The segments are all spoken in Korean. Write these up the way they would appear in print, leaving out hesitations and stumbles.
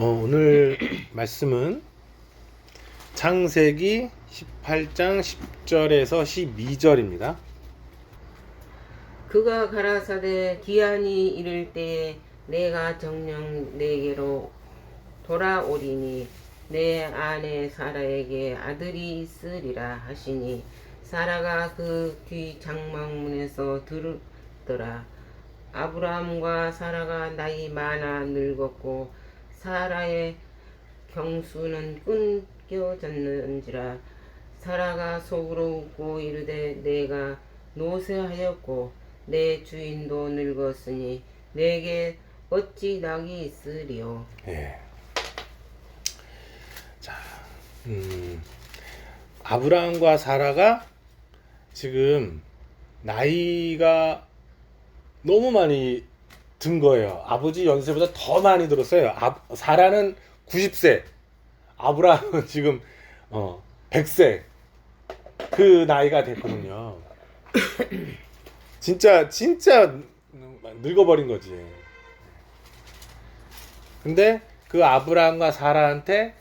오늘 말씀은 창세기 18장 10절에서 12절입니다. 그가 가라사대 기한이 이를 때에 내가 정녕 내게로 돌아오리니 내 아내 사라에게 아들이 있으리라 하시니 사라가 그 뒤 장막문에서 들었더라. 아브라함과 사라가 나이 많아 늙었고 사라의 경수는 끊겨졌는지라. 사라가 속으로 웃고 이르되 내가 노쇠하였고 내 주인도 늙었으니 내게 어찌 낙이 있으리요. 예. 자, 아브라함과 사라가 지금 나이가 너무 많이 든 거예요. 아버지 연세보다 더 많이 들었어요. 사라는 90세, 아브라함은 지금 100세 그 나이가 됐거든요. 진짜 늙어버린 거지. 근데 그 아브라함과 사라한테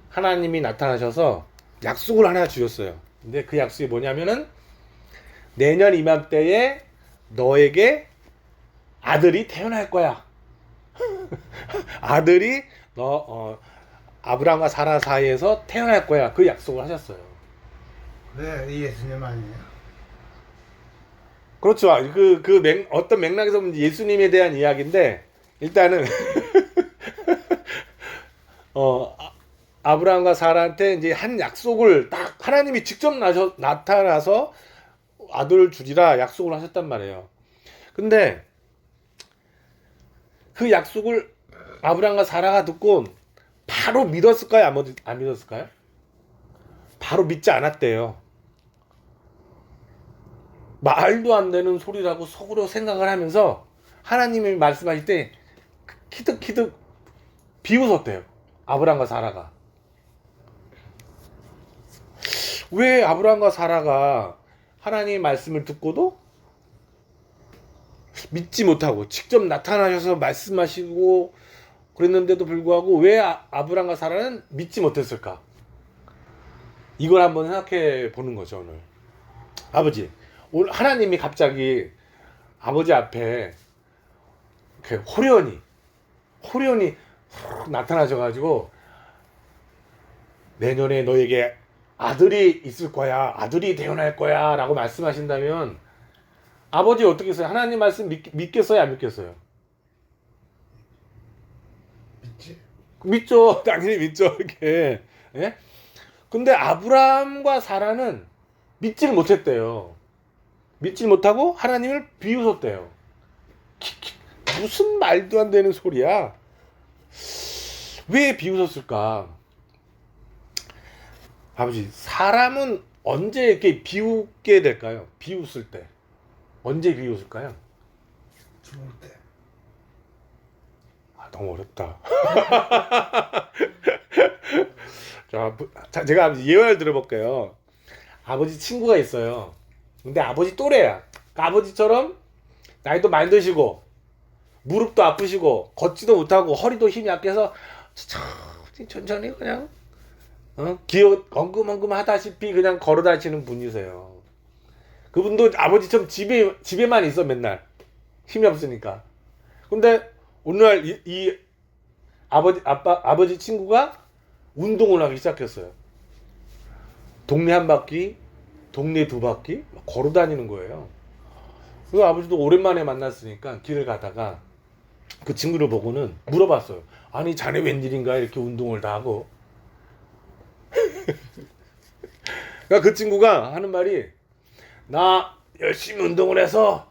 하나님이 나타나셔서 약속을 하나 주셨어요. 근데 그 약속이 뭐냐면은 내년 이맘때에 너에게 아들이 태어날 거야. 아들이 아브라함과 사라 사이에서 태어날 거야. 그 약속을 하셨어요. 네, 예수님 아니에요. 그렇죠. 어떤 맥락에서 보면 예수님에 대한 이야기인데, 일단은, 아브라함과 사라한테 이제 한 약속을 딱 하나님이 직접 나타나서 아들을 주리라 약속을 하셨단 말이에요. 근데 그 약속을 아브라함과 사라가 듣고 바로 믿었을까요? 안 믿었을까요? 바로 믿지 않았대요. 말도 안 되는 소리라고 속으로 생각을 하면서 하나님이 말씀하실 때 키득키득 비웃었대요. 아브라함과 사라가. 왜 아브라함과 사라가 하나님의 말씀을 듣고도 믿지 못하고 직접 나타나셔서 말씀하시고 그랬는데도 불구하고 왜 아브라함과 사라는 믿지 못했을까? 이걸 한번 생각해 보는 거죠. 오늘 아버지, 오늘 하나님이 갑자기 아버지 앞에 호련히 나타나셔가지고 내년에 너에게 아들이 있을 거야, 아들이 태어날 거야 라고 말씀하신다면 아버지 어떻게 했어요? 하나님 말씀 믿겠어요? 안 믿겠어요? 믿죠. 당연히 믿죠. 이렇게. 예? 근데 아브라함과 사라는 믿지를 못했대요. 믿지 못하고 하나님을 비웃었대요. 무슨 말도 안 되는 소리야. 왜 비웃었을까? 아버지, 사람은 언제 이렇게 비웃게 될까요? 비웃을 때. 언제 비웃을까요? 죽을 때. 너무 어렵다. 자, 제가 예화를 들어볼게요. 아버지 친구가 있어요. 근데 아버지 또래야. 그러니까 아버지처럼 나이도 많이 드시고 무릎도 아프시고 걷지도 못하고 허리도 힘이 약해서 천천히 그냥 엉금엉금 하다시피 그냥 걸어 다니시는 분이세요. 그분도 아버지처럼 집에만 있어 맨날 힘이 없으니까. 근데 오늘날 이 아버지 친구가 운동을 하기 시작했어요. 동네 한 바퀴, 동네 두 바퀴 걸어 다니는 거예요. 그래서 아버지도 오랜만에 만났으니까 길을 가다가 그 친구를 보고는 물어봤어요. 아니 자네 웬일인가 이렇게 운동을 다 하고. 그러니까 그 친구가 하는 말이 나 열심히 운동을 해서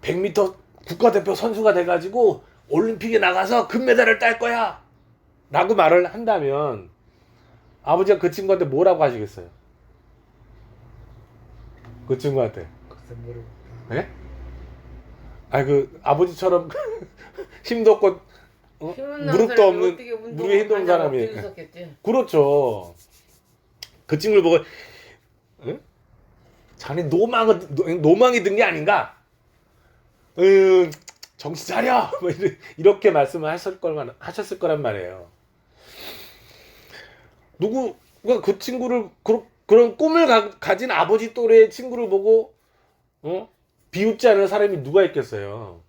100m 국가대표 선수가 돼가지고 올림픽에 나가서 금메달을 딸 거야 라고 말을 한다면 아버지가 그 친구한테 뭐라고 하시겠어요? 그 친구한테. 글쎄 모르겠다. 예? 아버지처럼 힘도 없고 무릎도 없는 무릎에 힘도 없는 사람이. 그렇죠. 그 친구를 보고 자네 노망이 든 게 아닌가? 정신 차려! 뭐 이렇게 말씀을 하셨을 거란 말이에요. 누구가 그 친구를 그런 꿈을 가진 아버지 또래의 친구를 보고 비웃지 않은 사람이 누가 있겠어요.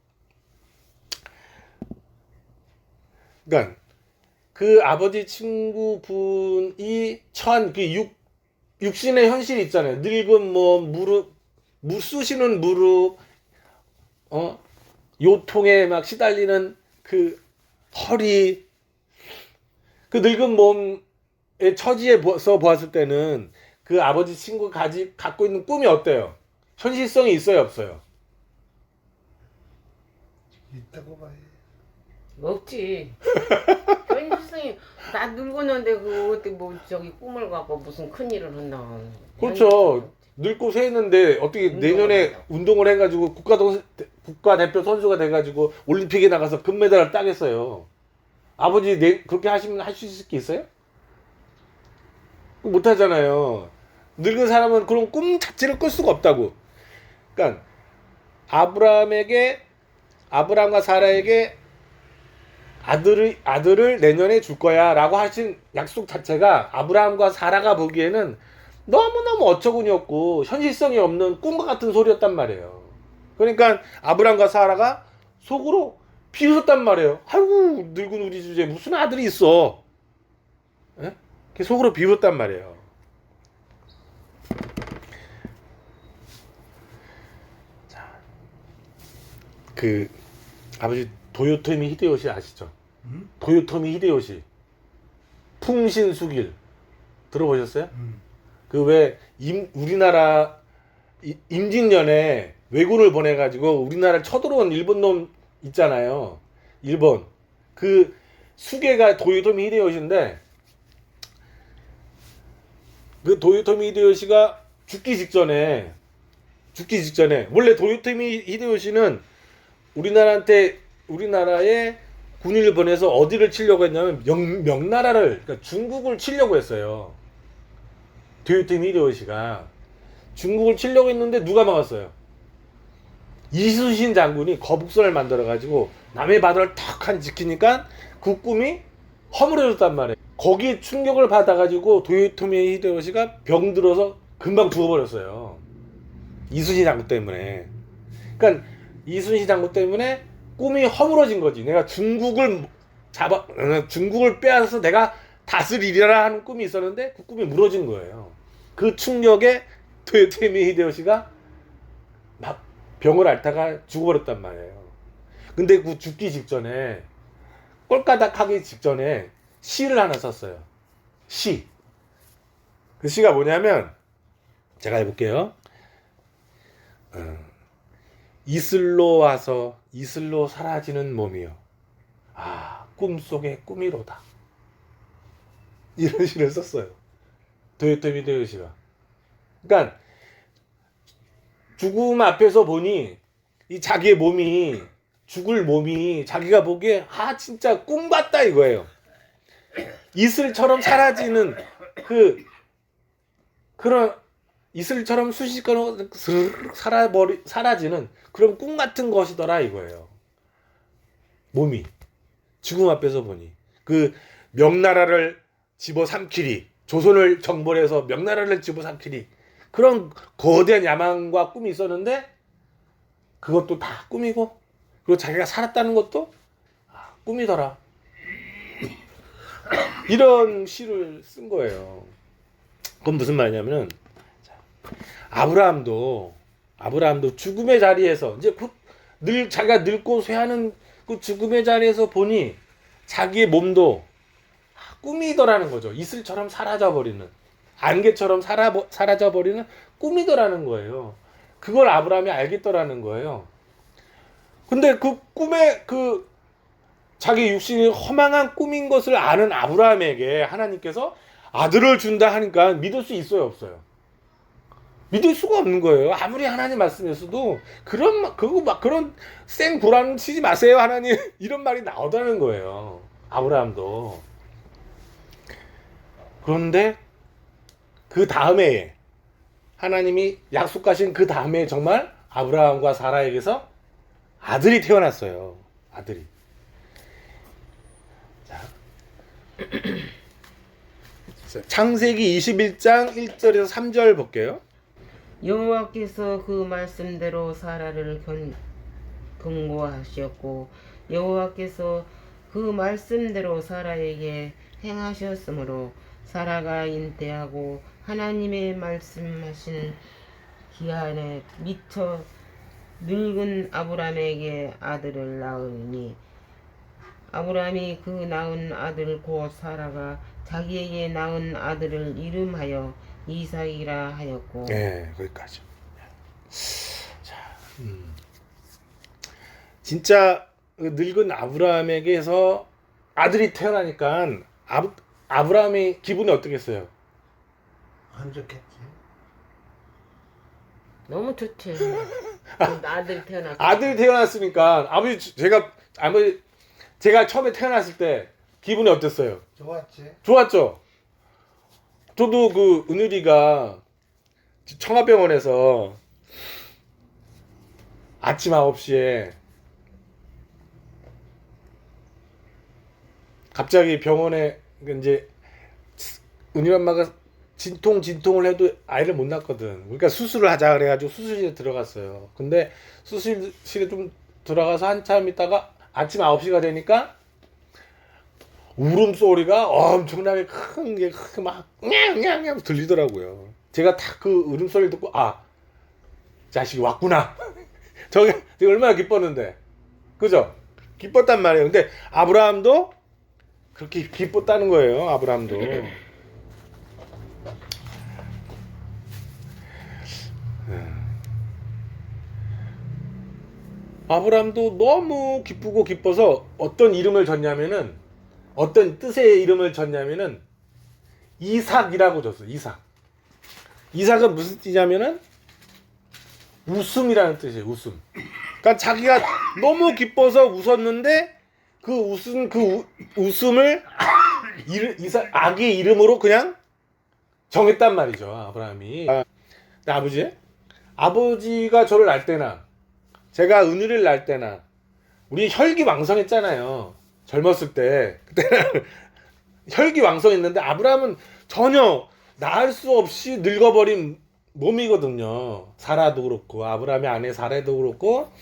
그러니까 그 아버지 친구분이 처한 그 육신의 현실이 있잖아요. 늙은 쑤시는 무릎, 요통에 막 시달리는 그 허리, 그 늙은 몸의 처지에서 보았을 때는 그 아버지 친구가 갖고 있는 꿈이 어때요? 현실성이 있어요, 없어요? 있다고 봐요. 없지. 현실성이 나 늙었는데 그 어떻게 뭐 저기 꿈을 갖고 무슨 큰 일을 한다. 그렇죠. 늙고 쇠했는데 어떻게 내년에 한다고. 운동을 해가지고 국가대표 선수가 돼가지고 올림픽에 나가서 금메달을 따겠어요. 아버지 그렇게 하시면 할 수 있을 게 있어요? 못 하잖아요. 늙은 사람은 그런 꿈 자체를 꿀 수가 없다고. 그러니까 아브라함과 사라에게 아들을 내년에 줄 거야라고 하신 약속 자체가 아브라함과 사라가 보기에는 너무너무 어처구니 없고 현실성이 없는 꿈과 같은 소리였단 말이에요. 그러니까 아브라함과 사라가 속으로 비웃었단 말이에요. 아이고 늙은 우리 주제에 무슨 아들이 있어. 예? 속으로 비웃었단 말이에요. 자, 그 아버지 도요토미 히데요시 아시죠? 도요토미 히데요시 풍신수길 들어보셨어요? 그 왜 우리나라 임진년에 왜군을 보내가지고 우리나라를 쳐들어온 일본 놈 있잖아요. 일본 그 수계가 도요토미 히데요시인데 그 도요토미 히데요시가 죽기 직전에 원래 도요토미 히데요시는 우리나라에 군인을 보내서 어디를 치려고 했냐면 명나라를 그러니까 중국을 치려고 했어요. 도요토미 히데요시가 중국을 치려고 했는데 누가 막았어요? 이순신 장군이 거북선을 만들어 가지고 남의 바다를 턱한 지키니까 그 꿈이 허물어졌단 말이에요. 거기에 충격을 받아 가지고 도요토미 히데요시가 병들어서 금방 죽어버렸어요. 이순신 장군 때문에. 그러니까 이순신 장군 때문에 꿈이 허물어진 거지. 내가 중국을 빼앗아서 내가 다스리리라 하는 꿈이 있었는데 그 꿈이 무너진 거예요. 그 충격에 도요토미 히데요시가 막 병을 앓다가 죽어버렸단 말이에요. 근데 그 죽기 직전에 꼴까닥하기 직전에 시를 하나 썼어요. 시. 그 시가 뭐냐면 제가 해볼게요. 이슬로 와서 이슬로 사라지는 몸이요. 아, 꿈속의 꿈이로다. 이런 시를 썼어요. 도요토미 히데요시가. 그러니까 죽음 앞에서 보니 이 자기의 몸이 죽을 몸이 자기가 보기에 진짜 꿈 같다 이거예요. 이슬처럼 사라지는 그런 이슬처럼 순식간에 사라지는 그런 꿈 같은 것이더라 이거예요. 몸이 죽음 앞에서 보니 그 명나라를 집어삼키리, 조선을 정벌해서 명나라를 집어삼키리, 그런 거대한 야망과 꿈이 있었는데 그것도 다 꿈이고, 그리고 자기가 살았다는 것도 꿈이더라. 이런 시를 쓴 거예요. 그건 무슨 말이냐면은 아브라함도 죽음의 자리에서 이제 자기가 늙고 쇠하는 그 죽음의 자리에서 보니 자기의 몸도 꿈이더라는 거죠. 이슬처럼 사라져버리는, 안개처럼 사라져버리는 꿈이더라는 거예요. 그걸 아브라함이 알겠더라는 거예요. 근데 그 꿈에 자기 육신이 허망한 꿈인 것을 아는 아브라함에게 하나님께서 아들을 준다 하니까 믿을 수 있어요, 없어요? 믿을 수가 없는 거예요. 아무리 하나님 말씀했어도 그런 생 불안 치지 마세요, 하나님. 이런 말이 나오다는 거예요. 아브라함도. 그런데 그 다음에 하나님이 약속하신 그 다음에 정말 아브라함과 사라에게서 아들이 태어났어요. 아들이. 자. 창세기 21장 1절에서 3절 볼게요. 여호와께서 그 말씀대로 사라를 경고하셨고 여호와께서 그 말씀대로 사라에게 행하셨으므로 사라가 인태하고 하나님의 말씀하신 기한에 미쳐 늙은 아브람에게 아들을 낳으니 아브람이 그 낳은 아들 곧 사라가 자기에게 낳은 아들을 이름하여 이삭이라 하였고. 네, 거기까지. 자, 진짜 늙은 아브라함에게서 아들이 태어나니까 아브라함이 기분이 어떻겠어요? 안 좋겠지. 너무 좋지. 아들 태어났고. 아들이 태어났으니까 아버지 제가 처음에 태어났을 때 기분이 어땠어요? 좋았지. 좋았죠. 저도 그 은율이가 청와병원에서 아침 9시에 갑자기 병원에 이제 은율 엄마가 진통을 해도 아이를 못 낳거든. 그러니까 수술을 하자 그래가지고 수술실에 들어갔어요. 근데 수술실에 좀 들어가서 한참 있다가 아침 9시가 되니까 울음소리가 엄청나게 큰 게 막 냥냥냥 들리더라고요. 제가 딱 그 울음소리를 듣고 자식이 왔구나. 제가 얼마나 기뻤는데. 그죠? 기뻤단 말이에요. 근데 아브라함도 그렇게 기뻤다는 거예요. 아브라함도. 아브라함도 너무 기쁘고 기뻐서 어떤 이름을 졌냐면은 어떤 뜻의 이름을 졌냐면은 이삭이라고 줬어요. 이삭은 무슨 뜻이냐면은 웃음이라는 뜻이에요. 웃음. 그러니까 자기가 너무 기뻐서 웃었는데 그 웃음을 아기 이름으로 그냥 정했단 말이죠. 아브라함이. 아버지가 저를 낳을 때나 제가 은유를 낳을 때나 우리 혈기왕성했잖아요. 젊었을 때 그때는 혈기왕성했는데 아브라함은 전혀 낳을 수 없이 늙어버린 몸이거든요. 사라도 그렇고 아브라함의 아내 사라도 그렇고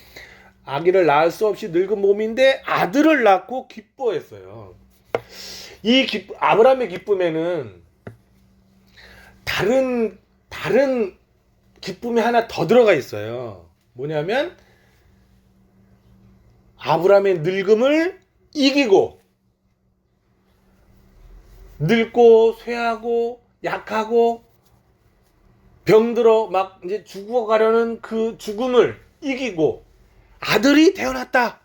아기를 낳을 수 없이 늙은 몸인데 아들을 낳고 기뻐했어요. 아브라함의 기쁨에는 다른 기쁨이 하나 더 들어가 있어요. 뭐냐면 아브라함의 늙음을 이기고 늙고 쇠하고 약하고 병들어 막 이제 죽어가려는 그 죽음을 이기고 아들이 태어났다.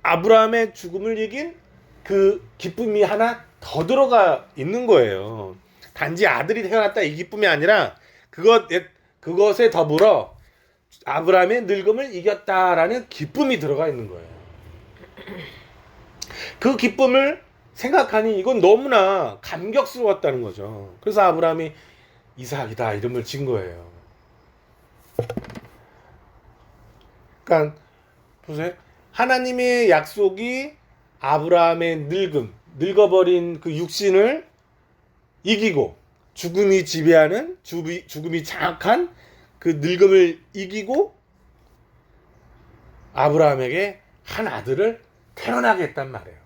아브라함의 죽음을 이긴 그 기쁨이 하나 더 들어가 있는 거예요. 단지 아들이 태어났다 이 기쁨이 아니라 그것에 더불어 아브라함의 늙음을 이겼다라는 기쁨이 들어가 있는 거예요. 그 기쁨을 생각하니 이건 너무나 감격스러웠다는 거죠. 그래서 아브라함이 이삭이다 이름을 진 거예요. 그러니까 보세요. 하나님의 약속이 아브라함의 늙어버린 그 육신을 이기고 죽음이 지배하는 죽음이 장악한 그 늙음을 이기고 아브라함에게 한 아들을 태어나게 했단 말이에요.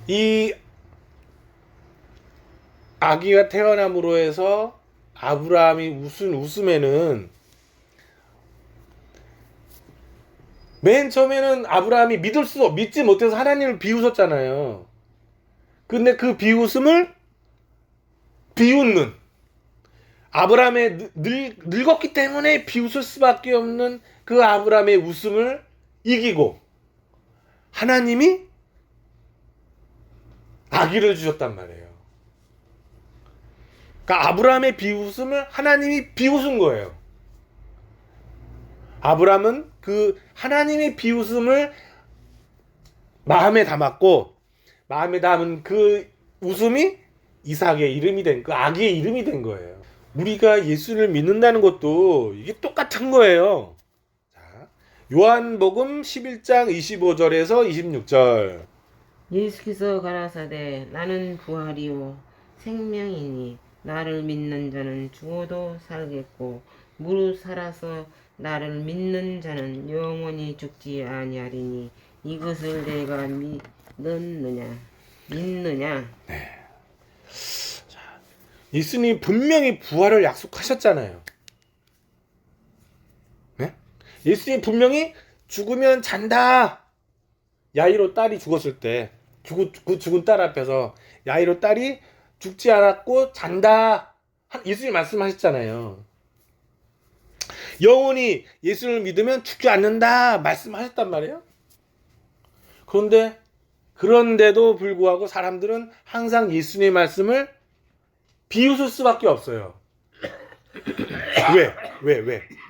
이 아기가 태어남으로 해서 아브라함이 웃은 웃음에는 맨 처음에는 아브라함이 믿지 못해서 하나님을 비웃었잖아요. 근데 그 비웃음을 비웃는 아브라함의 늙었기 때문에 비웃을 수밖에 없는 그 아브라함의 웃음을 이기고 하나님이 아기를 주셨단 말이에요. 그러니까 아브라함의 비웃음을 하나님이 비웃은 거예요. 아브라함은 그 하나님의 비웃음을 마음에 담았고 마음에 담은 그 웃음이 이삭의 이름이 된, 그 아기의 이름이 된 거예요. 우리가 예수를 믿는다는 것도 이게 똑같은 거예요. 자, 요한복음 11장 25절에서 26절. 예수께서 가라사대 나는 부활이요 생명이니 나를 믿는 자는 죽어도 살겠고 무릇 살아서 나를 믿는 자는 영원히 죽지 아니하리니 이것을 내가 믿느냐. 예수님 분명히 부활을 약속하셨잖아요. 네? 예수님 분명히 죽으면 잔다. 야이로 딸이 죽었을 때 그 죽은 딸 앞에서 야이로 딸이 죽지 않았고 잔다. 예수님 말씀하셨잖아요. 영원히 예수를 믿으면 죽지 않는다 말씀하셨단 말이에요. 그런데도 불구하고 사람들은 항상 예수님의 말씀을 비웃을 수밖에 없어요.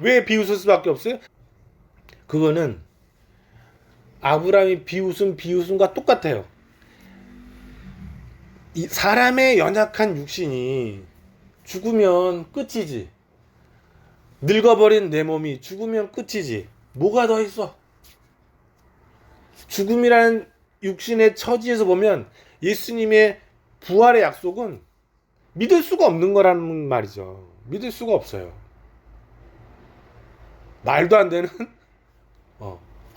왜 비웃을 수밖에 없어요? 그거는 아브라함이 비웃음과 똑같아요. 이 사람의 연약한 육신이 죽으면 끝이지. 늙어버린 내 몸이 죽으면 끝이지. 뭐가 더 있어? 죽음이라는 육신의 처지에서 보면 예수님의 부활의 약속은 믿을 수가 없는 거라는 말이죠. 믿을 수가 없어요. 말도 안 되는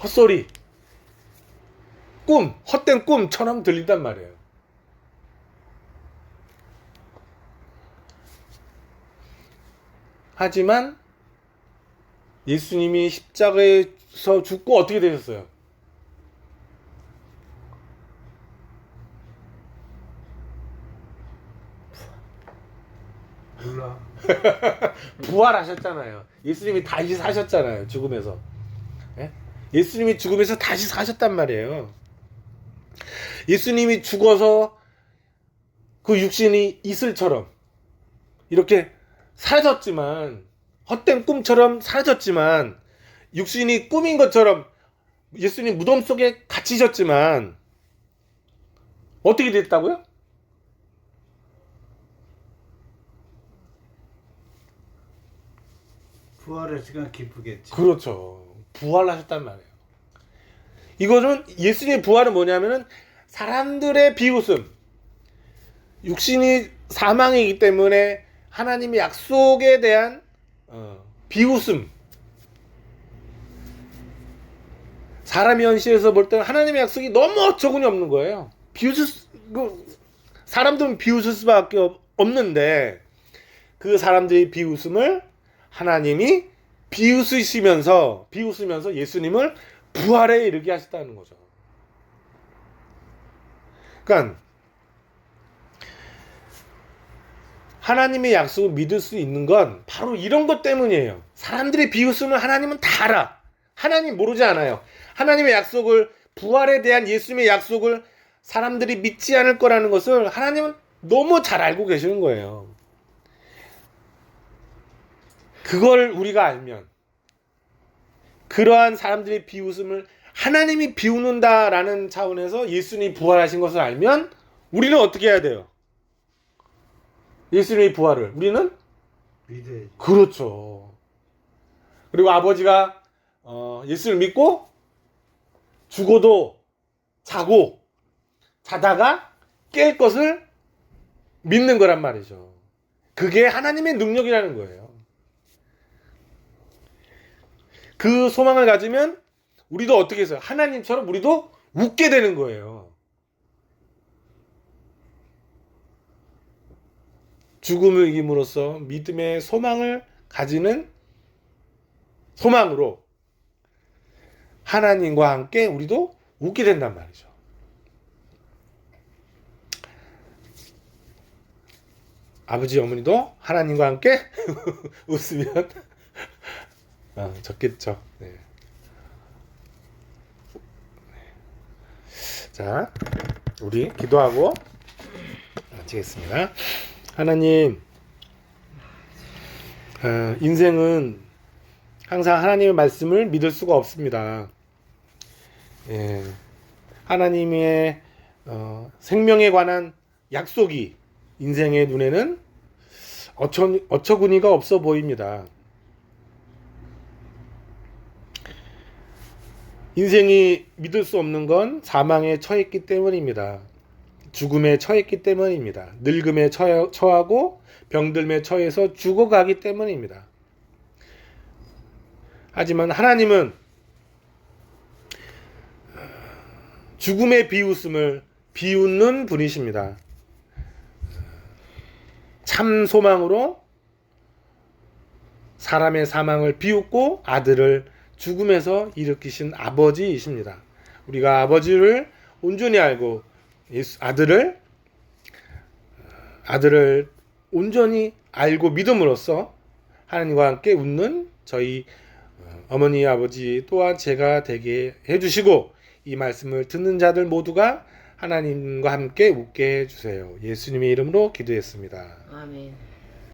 헛소리, 헛된 꿈처럼 들린단 말이에요. 하지만 예수님이 십자가에서 죽고 어떻게 되셨어요? 몰라. 부활하셨잖아요. 예수님이 다시 사셨잖아요. 죽음에서. 예? 예수님이 죽음에서 다시 사셨단 말이에요. 예수님이 죽어서 그 육신이 이슬처럼 이렇게 사라졌지만, 헛된 꿈처럼 사라졌지만, 육신이 꿈인 것처럼 예수님 무덤 속에 갇히셨지만 어떻게 됐다고요? 부활했으니까 기쁘겠지. 그렇죠. 부활하셨단 말이에요. 이거는 예수님의 부활은 뭐냐면은 사람들의 비웃음, 육신이 사망이기 때문에 하나님의 약속에 대한 비웃음. 사람의 현실에서 볼 때는 하나님의 약속이 너무 어처구니 없는 거예요. 사람들은 비웃을 수밖에 없는데 그 사람들의 비웃음을 하나님이 비웃으시면서 예수님을 부활에 이르게 하셨다는 거죠. 그러니까 하나님의 약속을 믿을 수 있는 건 바로 이런 것 때문이에요. 사람들의 비웃음을 하나님은 다 알아. 하나님 모르지 않아요. 하나님의 약속을, 부활에 대한 예수님의 약속을 사람들이 믿지 않을 거라는 것을 하나님은 너무 잘 알고 계시는 거예요. 그걸 우리가 알면, 그러한 사람들의 비웃음을 하나님이 비웃는다라는 차원에서 예수님이 부활하신 것을 알면 우리는 어떻게 해야 돼요? 예수님의 부활을 우리는 믿어야지. 그렇죠. 그리고 아버지가 예수를 믿고 죽어도 자다가 깰 것을 믿는 거란 말이죠. 그게 하나님의 능력이라는 거예요. 그 소망을 가지면 우리도 어떻게 해서요? 하나님처럼 우리도 웃게 되는 거예요. 죽음을 이김으로써 믿음의 소망을 가지는 소망으로 하나님과 함께 우리도 웃게 된단 말이죠. 아버지 어머니도 하나님과 함께 웃으면 좋겠죠. 네. 자, 우리 기도하고 마치겠습니다. 하나님, 인생은 항상 하나님의 말씀을 믿을 수가 없습니다. 하나님의 생명에 관한 약속이 인생의 눈에는 어처구니가 없어 보입니다. 인생이 믿을 수 없는 건 사망에 처했기 때문입니다. 죽음에 처했기 때문입니다. 늙음에 처하고 병들에 처해서 죽어가기 때문입니다. 하지만 하나님은 죽음의 비웃음을 비웃는 분이십니다. 참 소망으로 사람의 사망을 비웃고 아들을 죽음에서 일으키신 아버지이십니다. 우리가 아버지를 온전히 알고 아들을 온전히 알고 믿음으로써 하나님과 함께 웃는 저희 어머니 아버지 또한 제가 되게 해주시고 이 말씀을 듣는 자들 모두가 하나님과 함께 웃게 해주세요. 예수님의 이름으로 기도했습니다. 아멘.